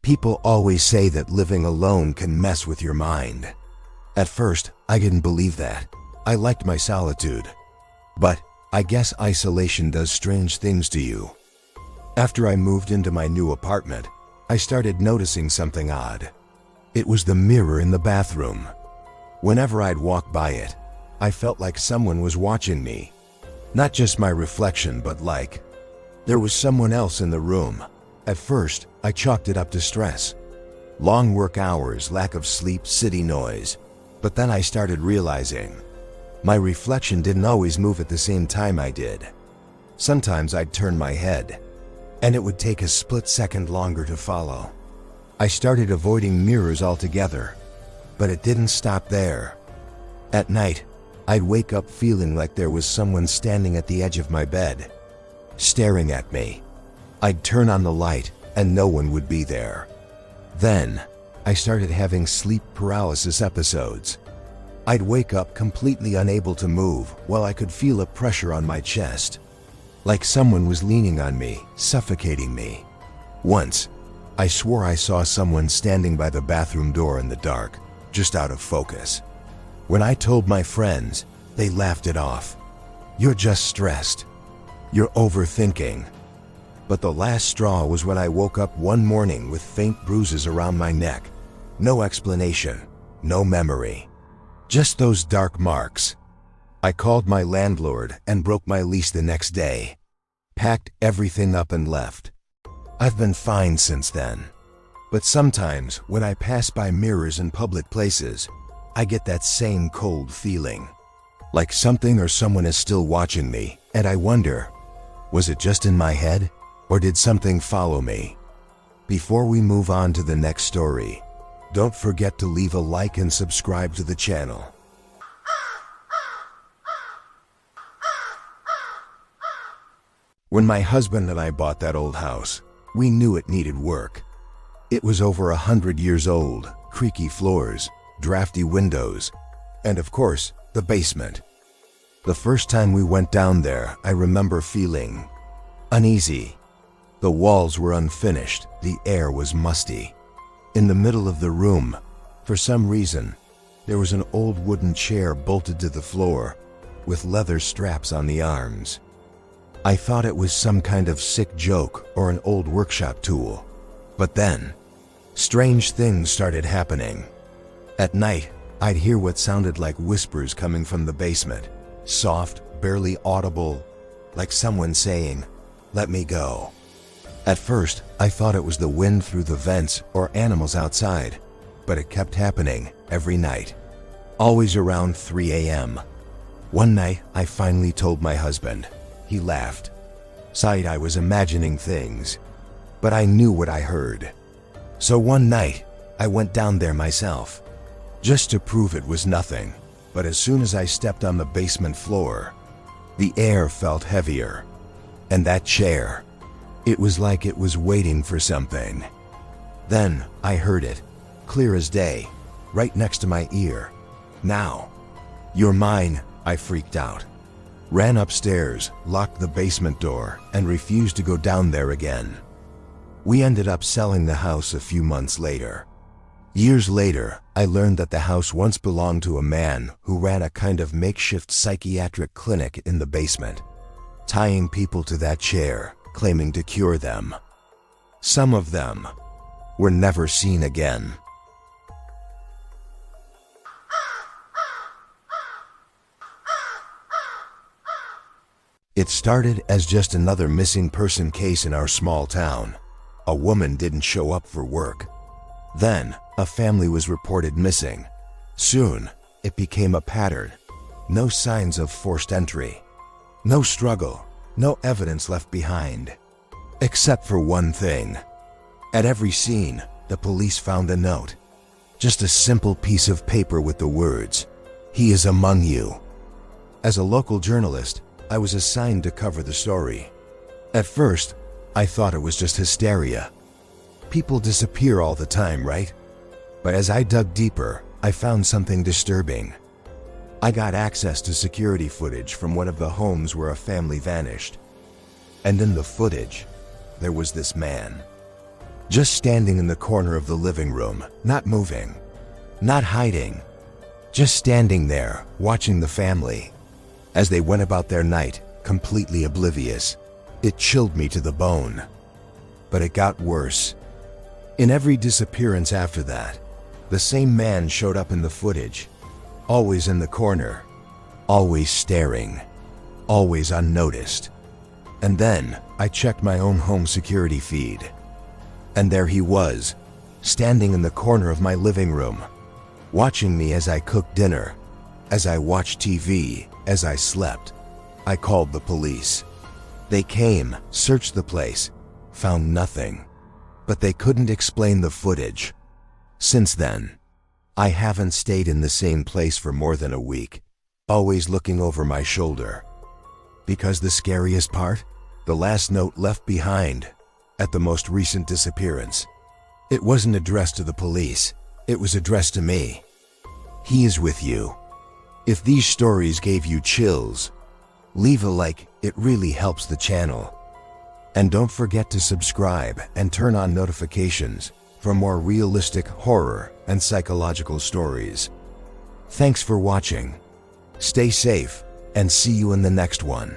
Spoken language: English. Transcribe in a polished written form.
People always say that living alone can mess with your mind. At first, I didn't believe that. I liked my solitude. But I guess isolation does strange things to you. After I moved into my new apartment, I started noticing something odd. It was the mirror in the bathroom. Whenever I'd walk by it, I felt like someone was watching me. Not just my reflection, but like there was someone else in the room. At first, I chalked it up to stress. Long work hours, lack of sleep, city noise. But then I started realizing my reflection didn't always move at the same time I did. Sometimes I'd turn my head, and it would take a split second longer to follow. I started avoiding mirrors altogether, but it didn't stop there. At night, I'd wake up feeling like there was someone standing at the edge of my bed, staring at me. I'd turn on the light, and no one would be there. Then, I started having sleep paralysis episodes. I'd wake up completely unable to move while I could feel a pressure on my chest, like someone was leaning on me, suffocating me. Once, I swore I saw someone standing by the bathroom door in the dark, just out of focus. When I told my friends, they laughed it off. "You're just stressed. You're overthinking." But the last straw was when I woke up one morning with faint bruises around my neck. No explanation, no memory. Just those dark marks. I called my landlord and broke my lease the next day. Packed everything up and left. I've been fine since then. But sometimes when I pass by mirrors in public places, I get that same cold feeling. Like something or someone is still watching me, and I wonder, was it just in my head, or did something follow me? Before we move on to the next story, don't forget to leave a like and subscribe to the channel. When my husband and I bought that old house, we knew it needed work. It was over 100 years old, creaky floors, drafty windows, and of course, the basement. The first time we went down there, I remember feeling uneasy. The walls were unfinished, the air was musty. In the middle of the room, for some reason, there was an old wooden chair bolted to the floor, with leather straps on the arms. I thought it was some kind of sick joke or an old workshop tool. But then, strange things started happening. At night, I'd hear what sounded like whispers coming from the basement. Soft, barely audible, like someone saying, "Let me go." At first, I thought it was the wind through the vents or animals outside, but it kept happening every night. Always around 3 a.m. One night, I finally told my husband. He laughed. Sighed I was imagining things, but I knew what I heard. So one night, I went down there myself, just to prove it was nothing. But as soon as I stepped on the basement floor, the air felt heavier. And that chair, it was like it was waiting for something. Then I heard it, clear as day, right next to my ear. "Now, you're mine," I freaked out. Ran upstairs, locked the basement door, and refused to go down there again. We ended up selling the house a few months later. Years later, I learned that the house once belonged to a man who ran a kind of makeshift psychiatric clinic in the basement, tying people to that chair, claiming to cure them. Some of them were never seen again. It started as just another missing person case in our small town. A woman didn't show up for work. Then, a family was reported missing. Soon, it became a pattern. No signs of forced entry. No struggle. No evidence left behind. Except for one thing. At every scene, the police found a note. Just a simple piece of paper with the words, "He is among you." As a local journalist, I was assigned to cover the story. At first, I thought it was just hysteria. People disappear all the time, right? But as I dug deeper, I found something disturbing. I got access to security footage from one of the homes where a family vanished. And in the footage, there was this man. just standing in the corner of the living room, not moving, not hiding, just standing there, watching the family as they went about their night, completely oblivious. It chilled me to the bone. But it got worse. In every disappearance after that, the same man showed up in the footage, always in the corner, always staring, always unnoticed. And then I checked my own home security feed. And there he was, standing in the corner of my living room, watching me as I cooked dinner, as I watched TV, as I slept. I called the police. They came, searched the place, found nothing. But they couldn't explain the footage. Since then, I haven't stayed in the same place for more than a week, always looking over my shoulder. Because the scariest part? The last note left behind at the most recent disappearance. It wasn't addressed to the police. It was addressed to me. He is with you. If these stories gave you chills, leave a like. It really helps the channel. And don't forget to subscribe and turn on notifications for more realistic horror and psychological stories. Thanks for watching. Stay safe and see you in the next one.